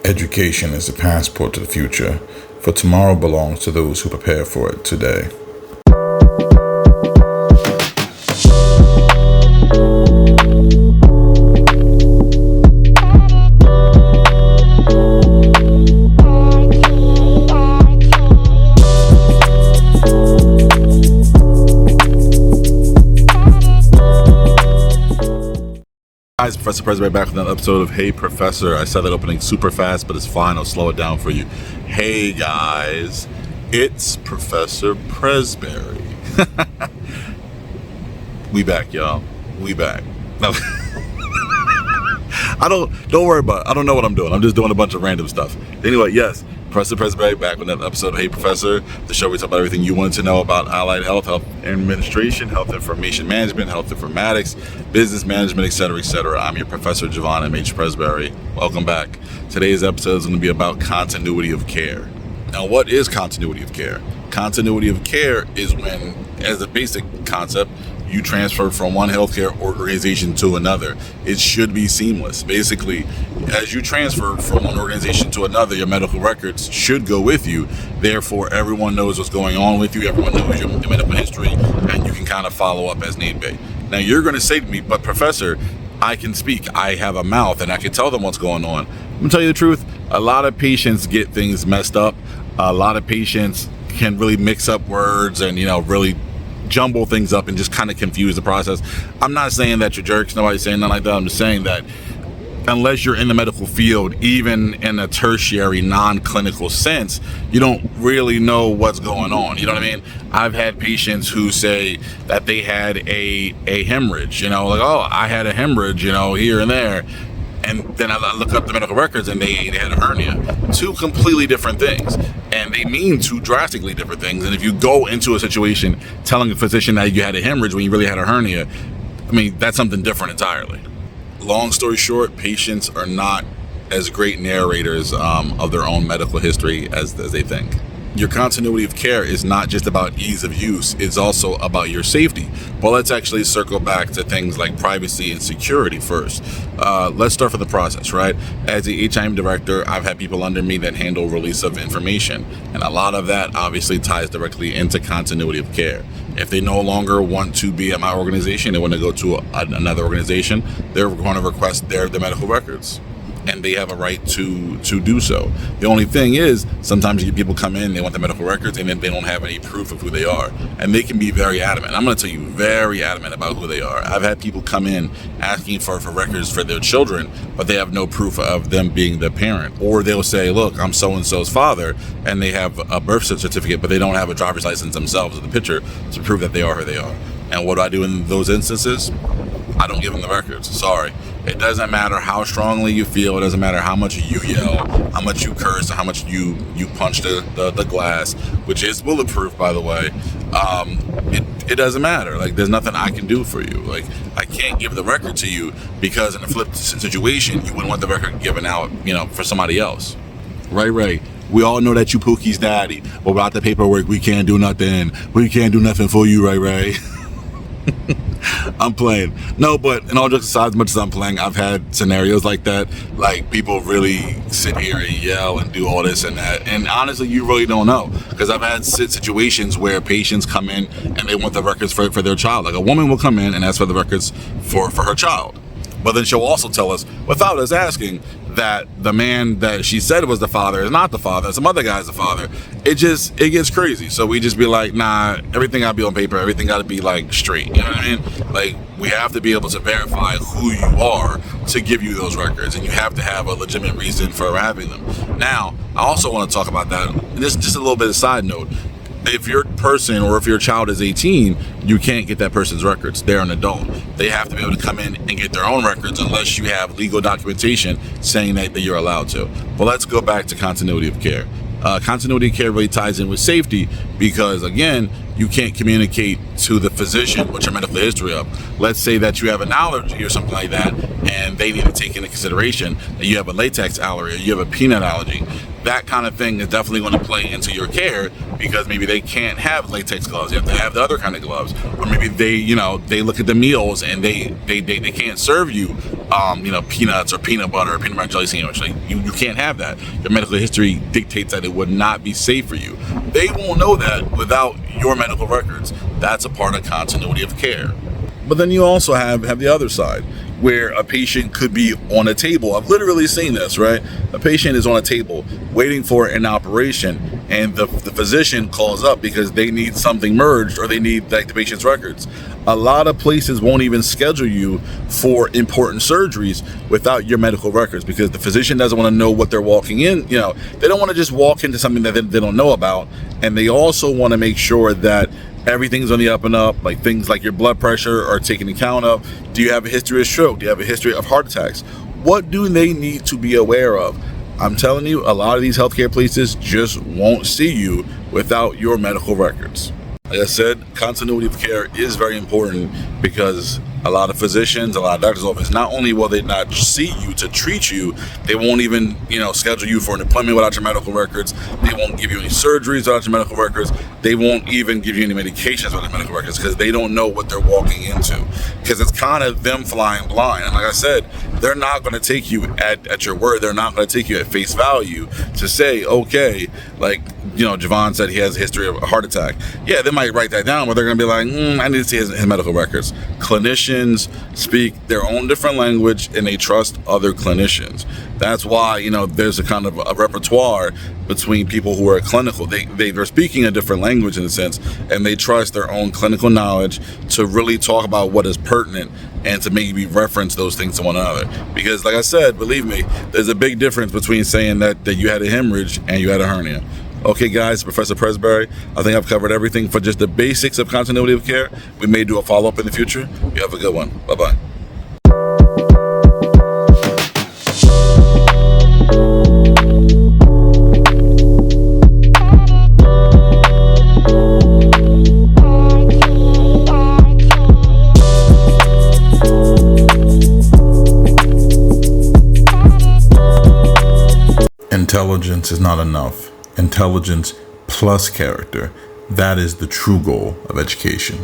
Education is the passport to the future, for tomorrow belongs to those who prepare for it today. Guys, Professor Presbury back with another episode of Hey Professor. I said that opening super fast, but it's fine. I'll slow it down for you. Hey guys, it's Professor Presbury. We back, y'all. We back. No. Don't worry about it. I don't know what I'm doing. I'm just doing a bunch of random stuff. Anyway, yes, Professor Presbury back with another episode of Hey Professor, the show where we talk about everything you want to know about allied health, health administration, health information management, health informatics, business management, etc., etc. I'm your Professor Javon M.H. Presbury. Welcome back. Today's episode is going to be about continuity of care. Now, what is continuity of care? Continuity of care is when, as a basic concept, you transfer from one healthcare organization to another. It should be seamless. Basically, as you transfer from one organization to another, your medical records should go with you. Therefore, everyone knows what's going on with you. Everyone knows your medical history, and you can kind of follow up as need be. Now, you're going to say to me, but Professor, I can speak. I have a mouth, and I can tell them what's going on. I'm going to tell you the truth. A lot of patients get things messed up. A lot of patients can really mix up words and, really jumble things up and just kind of confuse the process. I'm not saying that you're jerks. Nobody's saying nothing like that. I'm just saying that unless you're in the medical field, even in a tertiary non-clinical sense, you don't really know what's going on. You know what I mean? I've had patients who say that they had a hemorrhage, like, oh, I had a hemorrhage, here and there. And then I look up the medical records and they had a hernia. Two completely different things. And they mean two drastically different things. And if you go into a situation telling a physician that you had a hemorrhage when you really had a hernia, that's something different entirely. Long story short, patients are not as great narrators of their own medical history as they think. Your continuity of care is not just about ease of use, it's also about your safety. But let's actually circle back to things like privacy and security first. Let's start from the process, right? As a HIM director, I've had people under me that handle release of information. And a lot of that obviously ties directly into continuity of care. If they no longer want to be at my organization, they want to go to another organization, they're going to request their medical records. And they have a right to do so. The only thing is, sometimes you get people come in, they want the medical records, and then they don't have any proof of who they are. And they can be very adamant. I'm going to tell you, very adamant about who they are. I've had people come in asking for records for their children, but they have no proof of them being the parent. Or they'll say, look, I'm so-and-so's father, and they have a birth certificate, but they don't have a driver's license themselves with the picture to prove that they are who they are. And what do I do in those instances? I don't give them the records. Sorry. It doesn't matter how strongly you feel. It doesn't matter how much you yell, how much you curse, or how much you punch the glass, which is bulletproof, by the way. It doesn't matter. Like, there's nothing I can do for you. Like, I can't give the record to you because in a flipped situation, you wouldn't want the record given out, for somebody else. Right. We all know that you Pookie's daddy. But without the paperwork, we can't do nothing. We can't do nothing for you, right? I'm playing. No, but in all jokes aside, as much as I'm playing, I've had scenarios like that. Like, people really sit here and yell and do all this and that. And honestly, you really don't know. Because I've had situations where patients come in and they want the records for their child. Like, a woman will come in and ask for the records for her child. But then she'll also tell us, without us asking, that the man that she said was the father is not the father. Some other guy's the father. It gets crazy. So we just be like, nah, everything gotta be on paper. Everything gotta be like straight. You know what I mean? Like, we have to be able to verify who you are to give you those records. And you have to have a legitimate reason for having them. Now, I also want to talk about that. And this is just a little bit of a side note. If your person or if your child is 18, you can't get that person's records. They're an adult. They have to be able to come in and get their own records unless you have legal documentation saying that you're allowed to. But let's go back to continuity of care. Continuity of care really ties in with safety because, again, you can't communicate to the physician what your medical history of. Let's say that you have an allergy or something like that, and they need to take into consideration that you have a latex allergy or you have a peanut allergy. That kind of thing is definitely going to play into your care because maybe they can't have latex gloves. You have to have the other kind of gloves. Or maybe they look at the meals and they can't serve you peanuts or peanut butter or peanut butter and jelly sandwich. Like you can't have that. Your medical history dictates that it would not be safe for you. They won't know that without your medical records. That's a part of continuity of care. But then you also have the other side, where a patient could be on a table. I've literally seen this, right? A patient is on a table waiting for an operation, and the physician calls up because they need something merged or they need like the patient's records. A lot of places won't even schedule you for important surgeries without your medical records, because the physician doesn't want to know what they're walking in. They don't want to just walk into something that they don't know about. And they also want to make sure that everything's on the up and up, like things like your blood pressure are taken account of. Do you have a history of stroke? Do you have a history of heart attacks? What do they need to be aware of? I'm telling you, a lot of these healthcare places just won't see you without your medical records. Like I said, continuity of care is very important, because a lot of physicians, a lot of doctors' offices, not only will they not see you to treat you, they won't even, schedule you for an appointment without your medical records. They won't give you any surgeries without your medical records. They won't even give you any medications without your medical records, because they don't know what they're walking into. Because it's kind of them flying blind. And like I said, they're not going to take you at your word. They're not going to take you at face value to say, okay, like, Javon said he has a history of a heart attack. Yeah, they might write that down, but they're going to be like, I need to see his medical records. Clinicians speak their own different language, and they trust other clinicians. That's why, there's a kind of a repertoire between people who are clinical. They're speaking a different language in a sense, and they trust their own clinical knowledge to really talk about what is pertinent and to maybe reference those things to one another. Because like I said, believe me, there's a big difference between saying that you had a hemorrhage and you had a hernia. Okay, guys, Professor Presbury, I think I've covered everything for just the basics of continuity of care. We may do a follow-up in the future. You have a good one. Bye-bye. Intelligence is not enough. Intelligence plus character. That is the true goal of education.